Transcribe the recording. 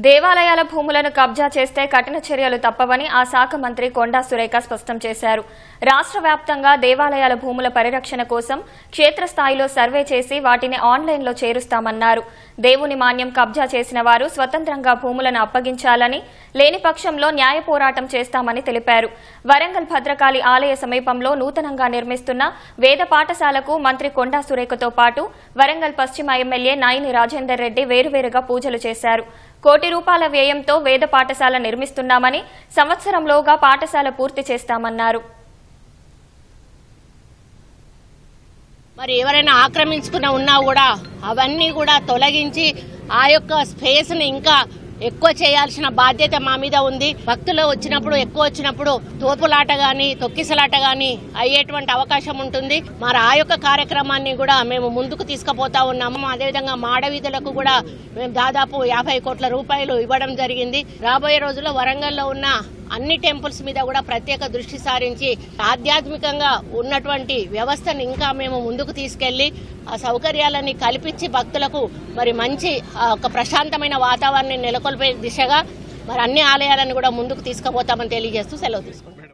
దేవాలయాల భూములను కబ్జా చేస్తే కఠిన చర్యలు తప్పవని ఆ శాఖ మంత్రి కొండా సురేఖ స్పష్టం చేశారు. రాష్ట్ర వ్యాప్తంగా దేవాలయాల భూముల పరిరక్షణ కోసం క్షేత్రస్థాయిలో సర్వే చేసి వాటిని ఆన్లైన్లో చేరుస్తామన్నారు. దేవుని మాన్యం కబ్జా చేసిన వారు స్వతంత్రంగా భూములను అప్పగించాలని, లేని పక్షంలో న్యాయ పోరాటం చేస్తామని తెలిపారు. వరంగల్ భద్రకాళి ఆలయ సమీపంలో నూతనంగా నిర్మిస్తున్న వేద పాఠశాలకు మంత్రి కొండా సురేఖతో పాటు వరంగల్ పశ్చిమ ఎమ్మెల్యే నాయిని రాజేందర్ రెడ్డి వేరువేరుగా పూజలు చేశారు. ₹1 కోటి వ్యయంతో వేద పాఠశాల నిర్మిస్తున్నామని, సంవత్సరంలోగా పాఠశాల పూర్తి చేస్తామన్నారు. మరి ఎవరైనా ఆక్రమించుకున్న ఉన్నా కూడా అవన్నీ కూడా తొలగించి ఆ యొక్క స్పేస్ ని ఇంకా ఎక్కువ చేయాల్సిన బాధ్యత మా మీద ఉంది. భక్తులు వచ్చినప్పుడు ఎక్కువ వచ్చినప్పుడు తోపులాట గాని తొక్కిసలాట గాని అయ్యేటువంటి అవకాశం ఉంటుంది. మరి ఆ యొక్క కార్యక్రమాన్ని కూడా మేము ముందుకు తీసుకుపోతా ఉన్నాము. అదేవిధంగా మాడవీధులకు కూడా మేము దాదాపు ₹50 కోట్ల ఇవ్వడం జరిగింది. రాబోయే రోజుల్లో వరంగల్లో ఉన్న అన్ని టెంపుల్స్ మీద కూడా ప్రత్యేక దృష్టి సారించి ఆధ్యాత్మికంగా ఉన్నటువంటి వ్యవస్థను ఇంకా మేము ముందుకు తీసుకెళ్లి ఆ సౌకర్యాలని కల్పించి భక్తులకు మరి మంచి ఒక ప్రశాంతమైన వాతావరణాన్ని నెలకొల్పే దిశగా మరి అన్ని ఆలయాలను కూడా ముందుకు తీసుకుపోతామని తెలియజేస్తూ సెలవు తీసుకుంటాం.